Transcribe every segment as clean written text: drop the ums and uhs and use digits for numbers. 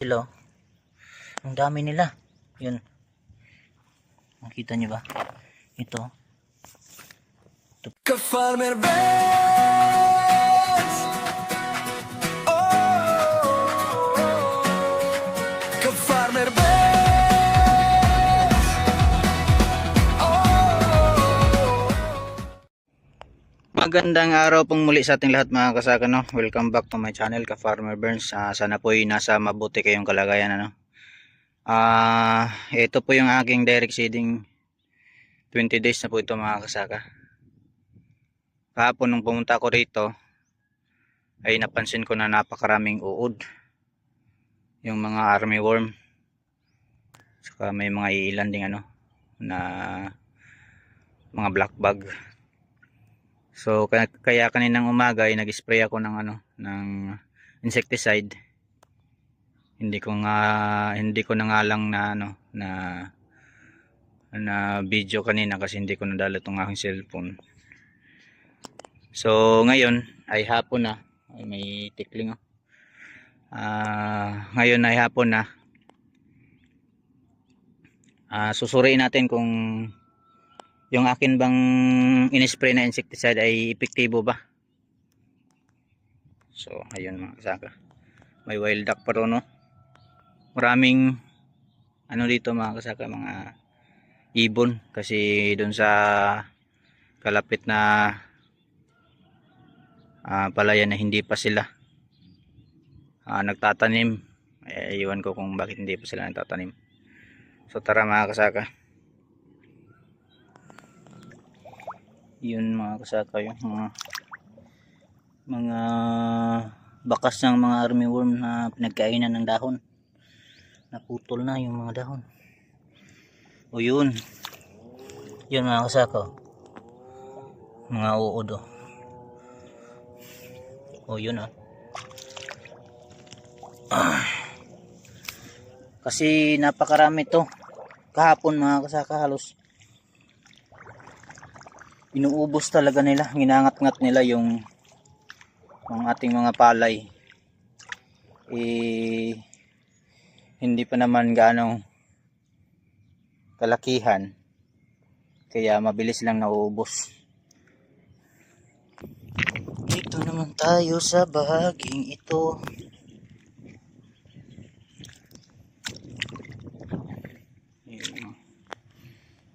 Sila. Ang dami nila. Yun. Makita nyo ba? Ito. Ka-Farmer Benz. Oh, Ka-Farmer Benz. Oh. Magandang araw pong muli sa ating lahat mga kasaka, no? Welcome back to my channel, Ka-Farmer Burns. Sana po ay nasa mabuti kayong kalagayan, ano? Ito po yung aking direct seeding. 20 days na po ito mga kasaka. Kahapon nung pumunta ako rito ay napansin ko na napakaraming uod, yung mga armyworm, saka may mga iilan ding ano na mga black bug. So kaya kaninang umaga ay nag-spray ako ng ng insecticide. Hindi ko na nga lang na na video kanina kasi hindi ko nadala itong aking cellphone. So ngayon ay hapon na. Ay, may tikling, oh. Ngayon ay hapon na. Susuriin natin kung yung akin bang in-spray na insecticide ay epektibo ba. So ayun mga kasaka, may wild duck pa ron, no? Maraming dito mga kasaka, mga ibon, kasi dun sa kalapit na palayan na hindi pa sila nagtatanim. Iwan ko kung bakit hindi pa sila nagtatanim. So tara mga kasaka, yun mga kasaka, yung mga bakas ng mga armyworm na pinagkainan ng dahon. Naputol na yung mga dahon. O yun mga kasaka, mga uod, oh. O yun, oh. Kasi napakarami to kahapon mga kasaka, halos inuubos talaga nila, ginangat-ngat nila yung ating mga palay. Hindi pa naman gaano kalakihan, kaya mabilis lang nauubos. Dito naman tayo sa bahaging ito.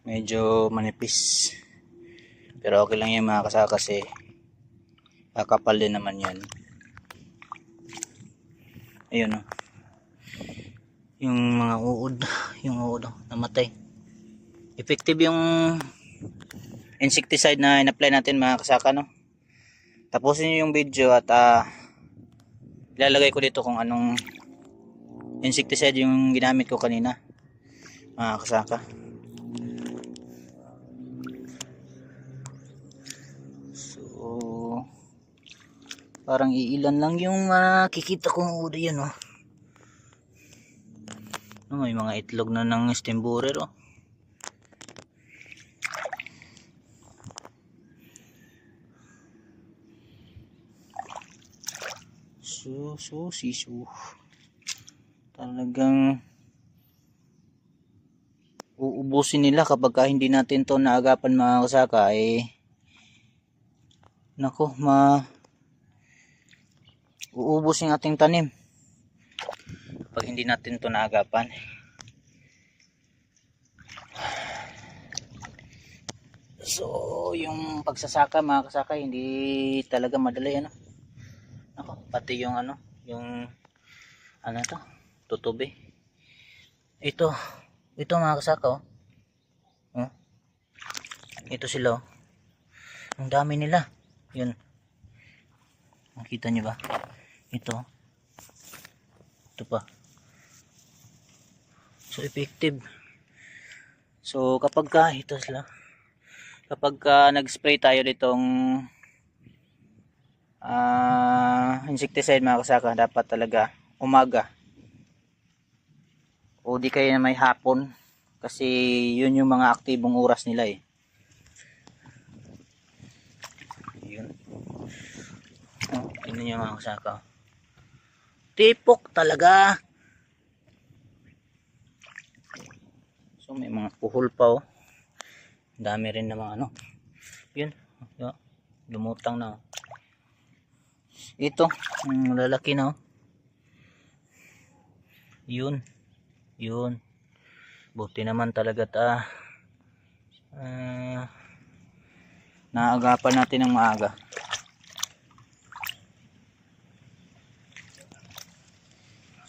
Medyo manipis, pero okay lang yan mga kasaka kasi kakapal din naman yan. Ayun, oh. Yung mga uod, oh, namatay. Effective yung insecticide na in-apply natin mga kasaka, no? Tapusin nyo yung video at ilalagay ko dito kung anong insecticide yung ginamit ko kanina mga kasaka. So parang iilan lang yung makikita kong uod. Yan, oh. May mga itlog na ng stem borer, oh. Sisu. Talagang uubusin nila kapag hindi natin to naagapan mga kasaka. Nako, uubos yung ating tanim pag hindi natin to naagapan. So yung pagsasaka mga kasaka, hindi talaga madali, ano? Ako, pati yung yung to, tutubi. Ito mga kasaka, oh. Ito sila, oh. Ang dami nila. Yun. Makita nyo ba? Ito pa. So effective. So kapag nag-spray tayo ditong insecticide mga kasaka, dapat talaga umaga o di kaya may hapon, kasi yun yung mga aktibong oras nila, yun. Tingnan nyo mga kasaka, tipok talaga. may mga kuhol pa oh. Dami rin namang ano. Yun. Lumutang na oh. Ito, malalaki na oh. Yun. Yun. Buti naman talaga naagapan natin ng maaga.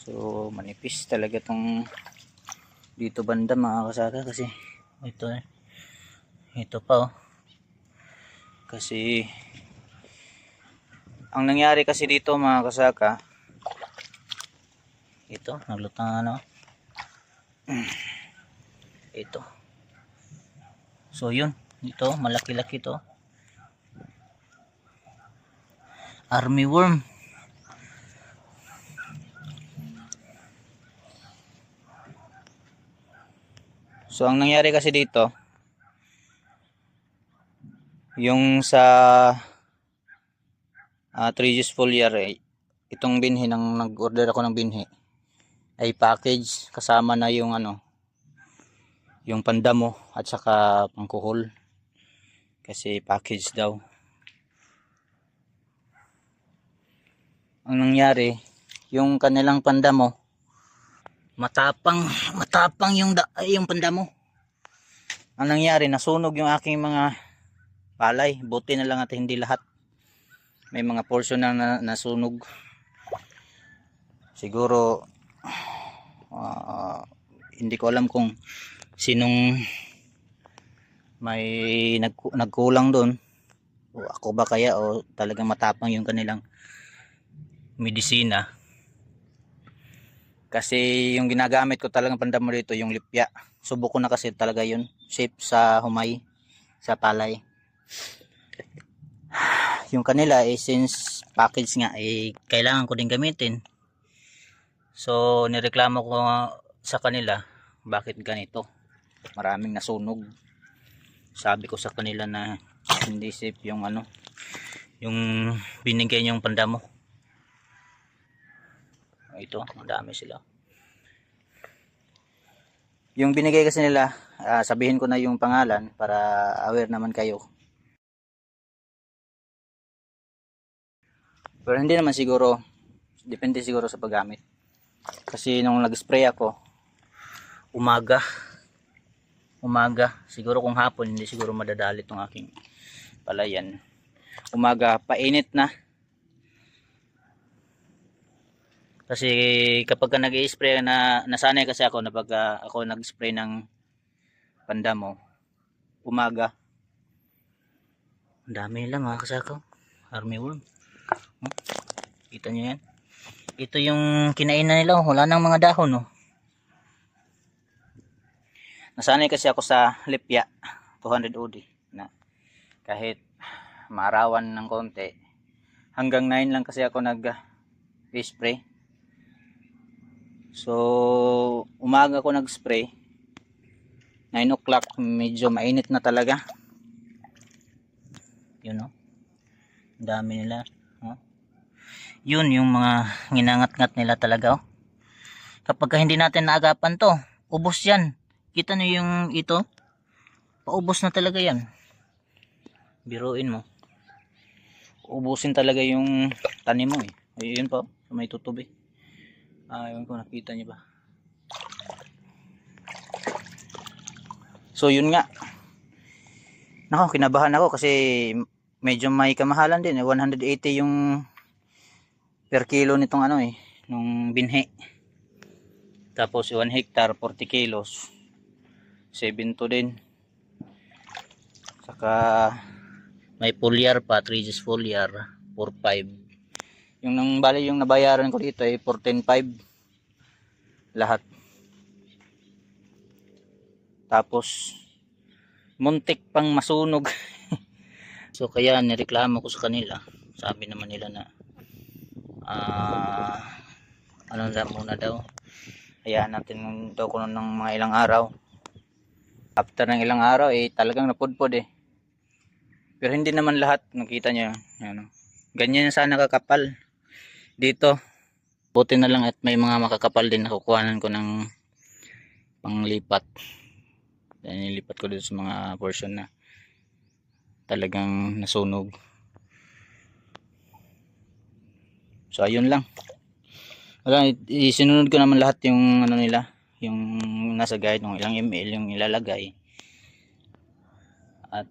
So manipis talaga tong dito banda mga kasaka kasi ito pa oh. Kasi ang nangyari kasi dito mga kasaka, ito naglutang ano ito. So yun, ito malaki-laki to. Armyworm. So ang nangyari kasi dito, yung sa Trigus foliar itong binhi nang nag-order ako ng binhi ay package kasama na yung ano, yung pandamo at saka pangkuhol. Kasi package daw. Ang nangyari, yung kanilang pandamo matapang yung pandamo. Ang nangyari, nasunog yung aking mga palay. Buti na lang at hindi lahat. May mga portion na nasunog. Siguro hindi ko alam kung sinong may nagkulang doon. O ako ba kaya o talagang matapang yung kanilang medisina. Kasi yung ginagamit ko talagang pandamo dito yung lipya. Subok ko na kasi talaga yun. Safe sa humay, sa palay. Yung kanila since package nga kailangan ko din gamitin. So nireklamo ko sa kanila bakit ganito. Maraming nasunog. Sabi ko sa kanila na hindi safe yung ano, yung binigay niyong pandamo. Ito, madami sila. Yung binigay kasi nila, sabihin ko na yung pangalan para aware naman kayo. Pero hindi naman siguro, depende siguro sa paggamit. Kasi nung nag-spray ako, umaga, siguro kung hapon, hindi siguro madadali tong aking palayan. Umaga, painit na. Kasi kapag nag-i-spray nasanay kasi ako na pag ako nag-spray ng pandamo umaga. Ang dami nila mga kasakaw. Armyworm. Kita nyo yan. Ito yung kinainan nila. Wala nang mga dahon. Nasanay kasi ako sa lipya 200 OD na kahit maarawan ng konti. Hanggang 9 lang kasi ako nag-spray. So umaga ko nag-spray 9 o'clock, medyo mainit na talaga. Yun dami nila yun yung mga nginangat-ngat nila talaga kapag hindi natin naagapan to, ubos yan. Kita nyo yung ito, paubos na talaga yan. Biruin mo, ubusin talaga yung tanim mo ayun pa may tutubi. Ayun ko, nakita niyo ba? So yun nga. Nako, kinabahan ako kasi medyo may kamahalan din 180 yung per kilo nitong ano nung binhi. Tapos 1 hectare 40 kilos. 7 to din. Saka may foliar pa, Trigus foliar 4.5. Yung nang bali yung nabayaran ko dito ay 14.5 lahat. Tapos muntik pang masunog. So kaya nireklamo ko sa kanila. Sabi naman nila na ano na muna daw. Hayaan natin daw ko ng mga ilang araw. After ng ilang araw talagang napudpod Pero hindi naman lahat, nakita nyo yan. Ganyan sana kakapal dito. Buti na lang at may mga makakapal din nakukuhanan ko ng panglipat. Then nilipat ko dito sa mga portion na talagang nasunog. So ayun lang. Wala, isinunod ko naman lahat yung ano nila, yung nasa guide, yung ilang ml yung ilalagay. At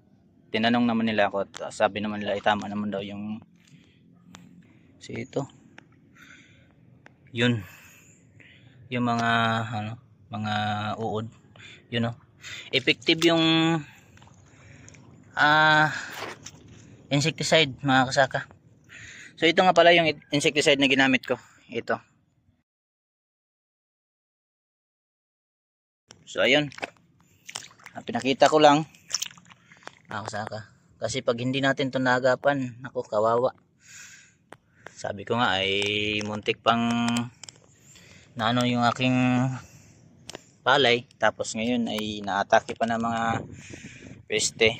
tinanong naman nila ako at sabi naman nila tama naman daw yung ito. Yun. Yung mga ano, mga uod. Yun oh. Effective yung insecticide mga kasaka. So ito nga pala yung insecticide na ginamit ko. Ito. So ayun. Pinakita ko lang mga kasaka. Kasi pag hindi natin ito naagapan, ako kawawa. Sabi ko nga ay muntik pang naano yung aking palay. Tapos ngayon ay naatake pa ng mga peste.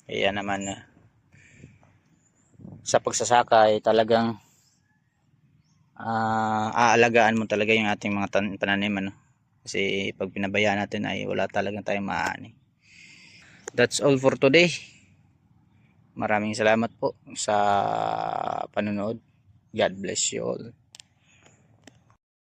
Kaya naman sa pagsasaka ay talagang aalagaan mo talaga yung ating mga pananim ano? Kasi pag pinabayaan natin ay wala talagang tayong maani. That's all for today. Maraming salamat po sa panonood. God bless you all.